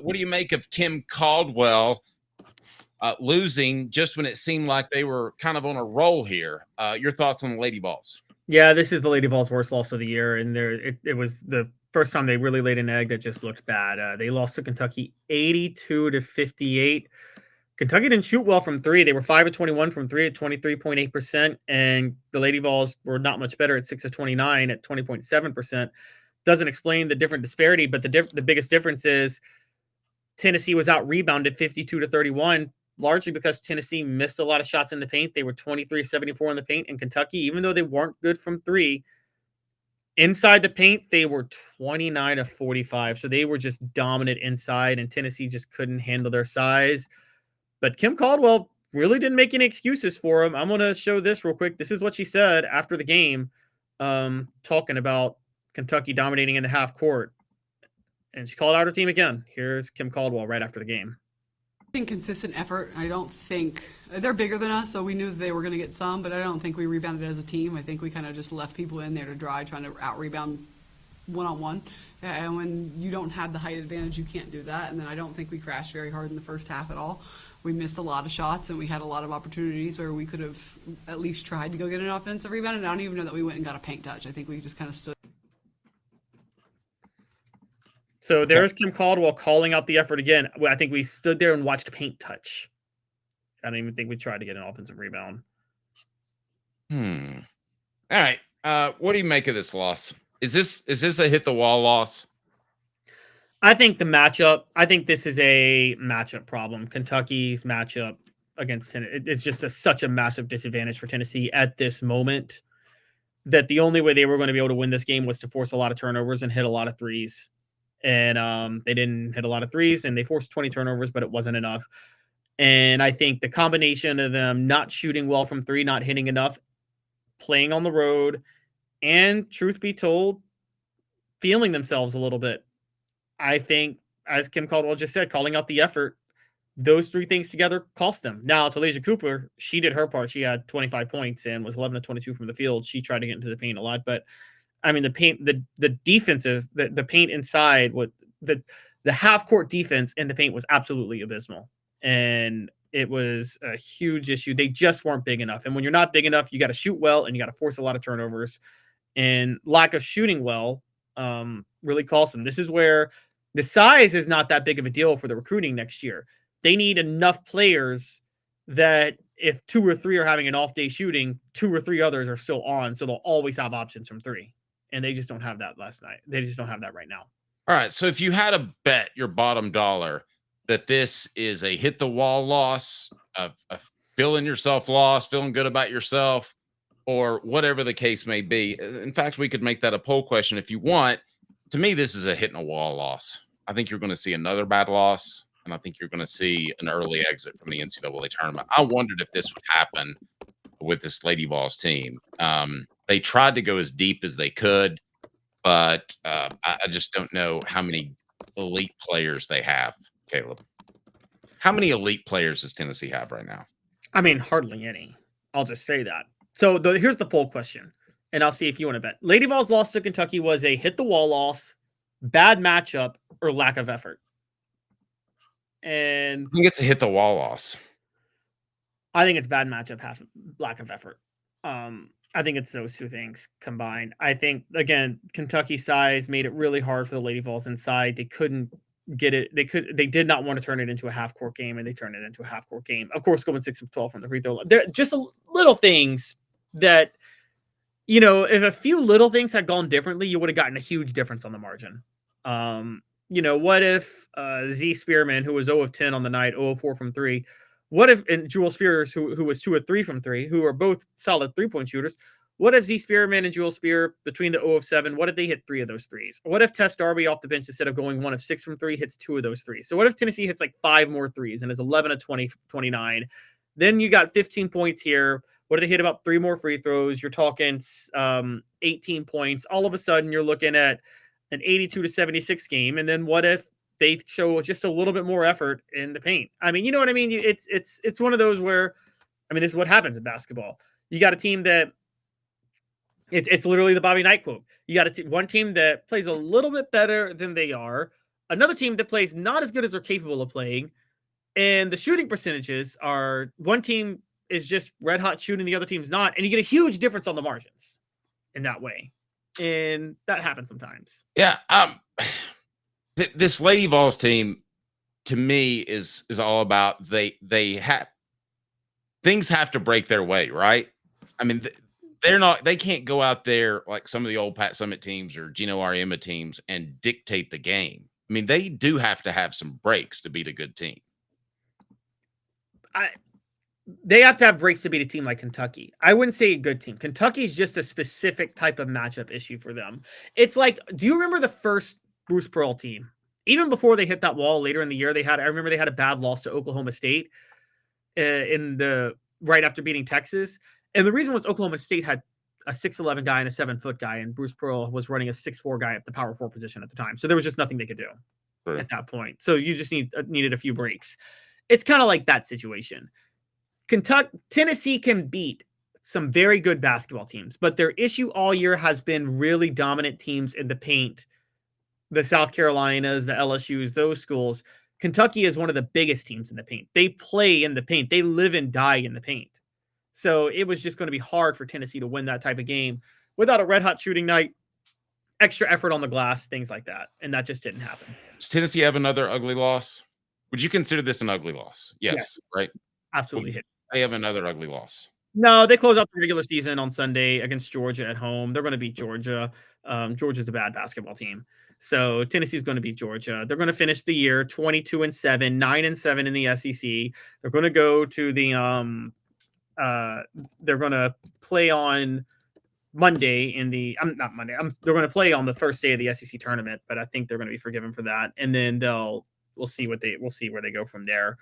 what do you make of Kim Caldwell losing just when it seemed like they were kind of on a roll here? Your thoughts on the Lady Vols? Yeah, this is the Lady Vols' worst loss of the year, and it was the first time they really laid an egg that just looked bad. They lost to Kentucky 82-58. Kentucky didn't shoot well from three. They were 5 of 21 from three at 23.8%, and the Lady Vols were not much better at 6 of 29 at 20.7%. Doesn't explain the different disparity, but the biggest difference is Tennessee was out rebounded 52-31, largely because Tennessee missed a lot of shots in the paint. They were 23-74 in the paint, and Kentucky, even though they weren't good from three, inside the paint, they were 29-45. So they were just dominant inside, and Tennessee just couldn't handle their size. But Kim Caldwell really didn't make any excuses for him. I'm going to show this real quick. This is what she said after the game, talking about Kentucky dominating in the half court. And she called out her team again. Here's Kim Caldwell right after the game. I think consistent effort. I don't think they're bigger than us, so we knew that they were going to get some, but I don't think we rebounded as a team. I think we kind of just left people in there to dry, trying to out-rebound one-on-one. And when you don't have the height advantage, you can't do that. And then I don't think we crashed very hard in the first half at all. We missed a lot of shots, and we had a lot of opportunities where we could have at least tried to go get an offensive rebound, and I don't even know that we went and got a paint touch. I think we just kind of stood. So there's Kim Caldwell calling out the effort again. I think we stood there and watched paint touch. I don't even think we tried to get an offensive rebound. All right. What do you make of this loss? Is this a hit the wall loss? I think this is a matchup problem. Kentucky's matchup against Tennessee, it's just such a massive disadvantage for Tennessee at this moment that the only way they were going to be able to win this game was to force a lot of turnovers and hit a lot of threes. And they didn't hit a lot of threes, and they forced 20 turnovers, but it wasn't enough. And I think the combination of them not shooting well from three, not hitting enough, playing on the road, and truth be told, feeling themselves a little bit. I think, as Kim Caldwell just said, calling out the effort, those three things together cost them. Now, Talaysia Cooper, she did her part. She had 25 points and was 11 of 22 from the field. She tried to get into the paint a lot, but I mean, the paint, the defensive, the paint inside, what the half court defense in the paint was absolutely abysmal, and it was a huge issue. They just weren't big enough, and when you're not big enough, you got to shoot well and you got to force a lot of turnovers, and lack of shooting well really costs them. This is where the size is not that big of a deal for the recruiting next year. They need enough players that if two or three are having an off day shooting, two or three others are still on, so they'll always have options from three. And they just don't have that last night. They just don't have that right now. All right. So if you had to bet your bottom dollar that this is a hit the wall loss, a feeling yourself lost, feeling good about yourself, or whatever the case may be. In fact, we could make that a poll question if you want. To me, this is a hit in a wall loss. I think you're going to see another bad loss, and I think you're going to see an early exit from the NCAA tournament. I wondered if this would happen with this Lady Vols team. They tried to go as deep as they could, but I just don't know how many elite players they have, Caleb. How many elite players does Tennessee have right now? I mean, hardly any. I'll just say that. So here's the poll question, and I'll see if you want to bet. Lady Vols loss to Kentucky was a hit-the-wall loss, bad matchup, or lack of effort? And I think it's a hit-the-wall loss. I think it's bad matchup, lack of effort. I think it's those two things combined. I think, again, Kentucky size made it really hard for the Lady Vols inside. They couldn't get it. They did not want to turn it into a half court game, and they turned it into a half court game. Of course, going 6 of 12 from the free throw line. They're just little things that, if a few little things had gone differently, you would have gotten a huge difference on the margin. What if Z Spearman, who was 0 of 10 on the night, 0 of 4 from 3, what if, and Jewel Spears, who was 2 of 3 from 3, who are both solid 3-point shooters, what if Z Spearman and Jewel Spear, between the 0 of 7, what if they hit 3 of those threes? What if Tess Darby off the bench, instead of going 1 of 6 from 3, hits 2 of those threes? So what if Tennessee hits like 5 more threes and is 11 of 20, 29? Then you got 15 points here. What if they hit about 3 more free throws? You're talking 18 points. All of a sudden, you're looking at an 82-76 game. And then what if they show just a little bit more effort in the paint? I mean, you know what I mean? It's one of those where, this is what happens in basketball. You got a team that it's literally the Bobby Knight quote. You got one team that plays a little bit better than they are, another team that plays not as good as they're capable of playing, and the shooting percentages are one team is just red hot shooting, the other team's not, and you get a huge difference on the margins in that way, and that happens sometimes. Yeah. This Lady Vols team to me is all about they have things have to break their way, right? I mean, they can't go out there like some of the old Pat Summit teams or Gino Ariema teams and dictate the game. I mean, they do have to have some breaks to beat a good team. They have to have breaks to beat a team like Kentucky. I wouldn't say a good team. Kentucky's just a specific type of matchup issue for them. It's like, do you remember the first Bruce Pearl team? Even before they hit that wall later in the year, I remember they had a bad loss to Oklahoma State right after beating Texas. And the reason was Oklahoma State had a 6'11" guy and a 7-foot guy, and Bruce Pearl was running a 6'4" guy at the power 4 position at the time. So there was just nothing they could do at that point. So you just needed a few breaks. It's kind of like that situation. Tennessee can beat some very good basketball teams, but their issue all year has been really dominant teams in the paint. The South Carolinas, the LSUs, those schools. Kentucky is one of the biggest teams in the paint. They play in the paint. They live and die in the paint. So it was just going to be hard for Tennessee to win that type of game without a red hot shooting night, extra effort on the glass, things like that. And that just didn't happen. Does Tennessee have another ugly loss? Would you consider this an ugly loss? Yes. Right? Absolutely. They have another ugly loss. No, they close out the regular season on Sunday against Georgia at home. They're going to beat Georgia. Georgia's a bad basketball team. So Tennessee's going to beat Georgia. They're going to finish the year 22-7, 9-7 in the SEC. They're going to go to the they're going to play on Monday in the not Monday. They're going to play on the first day of the SEC tournament, but I think they're going to be forgiven for that. And then we'll see where they go from there.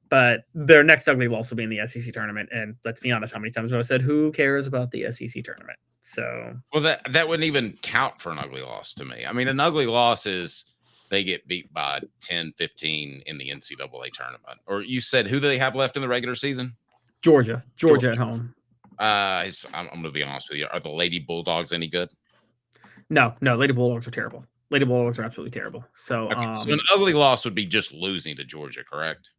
But their next ugly loss will be in the SEC tournament. And let's be honest, how many times have I said, who cares about the SEC tournament? So, well, that wouldn't even count for an ugly loss to me. I mean, an ugly loss is they get beat by 10, 15 in the NCAA tournament. Or you said, who do they have left in the regular season? Georgia at home. I'm going to be honest with you. Are the Lady Bulldogs any good? No, Lady Bulldogs are terrible. Lady Bulldogs are absolutely terrible. So, okay, so an ugly loss would be just losing to Georgia, correct?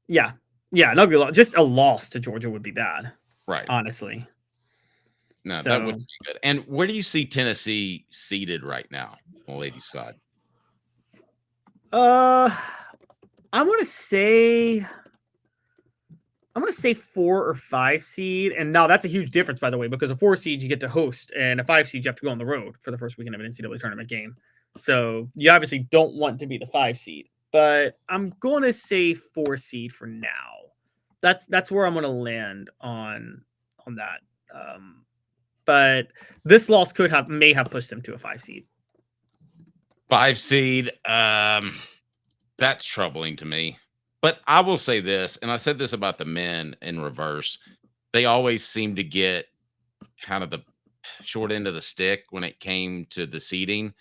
Yeah, an ugly loss. Just a loss to Georgia would be bad, right? Honestly, no, that wouldn't be good. And where do you see Tennessee seated right now on the ladies' side? I'm gonna say 4 or 5 seed, and now that's a huge difference, by the way, because a 4 seed you get to host, and a 5 seed you have to go on the road for the first weekend of an NCAA tournament game. So you obviously don't want to be the 5 seed. But I'm going to say 4 seed for now. That's where I'm going to land on that. But this loss may have pushed them to a 5 seed. 5 seed. That's troubling to me. But I will say this, and I said this about the men in reverse. They always seem to get kind of the short end of the stick when it came to the seeding.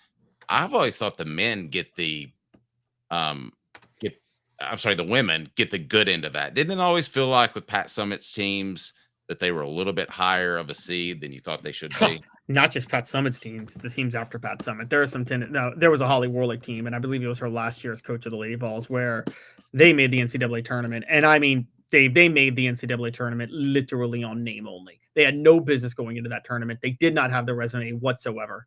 I've always thought the men get the women get the good end of that. Didn't it always feel like with Pat Summit's teams that they were a little bit higher of a seed than you thought they should be? Not just Pat Summit's teams, the teams after Pat Summit. There was a Holly Warlick team, and I believe it was her last year as coach of the Lady Vols, where they made the NCAA tournament. And I mean, they made the NCAA tournament literally on name only. They had no business going into that tournament. They did not have the resume whatsoever.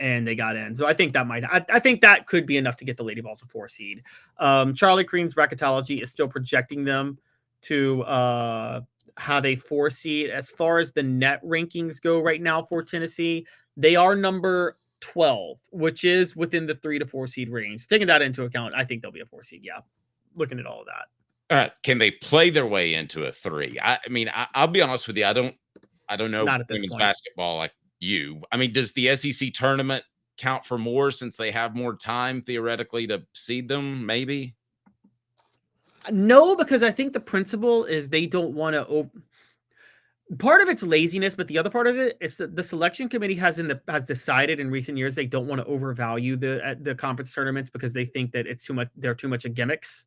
And they got in. So I think I think that could be enough to get the Lady Vols a 4 seed. Charlie Crean's bracketology is still projecting them to have a 4 seed. As far as the net rankings go right now for Tennessee, they are number 12, which is within the 3 to 4 seed range. Taking that into account, I think they'll be a 4 seed. Yeah. Looking at all of that. Can they play their way into a 3? I mean, I'll be honest with you. I don't know women's basketball like you. I mean, does the SEC tournament count for more since they have more time theoretically to seed them? Maybe. No, because I think the principle is they don't want to. Part of it's laziness, but the other part of it is that the selection committee has decided in recent years they don't want to overvalue the conference tournaments because they think that it's too much. They're too much of gimmicks,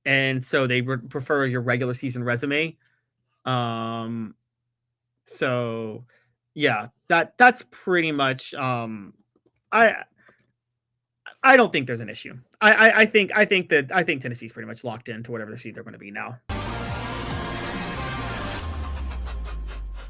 and so they prefer your regular season resume. So. Yeah, that's pretty much. I'm I don't think there's an issue. I think Tennessee's pretty much locked into whatever the seed they're going to be now.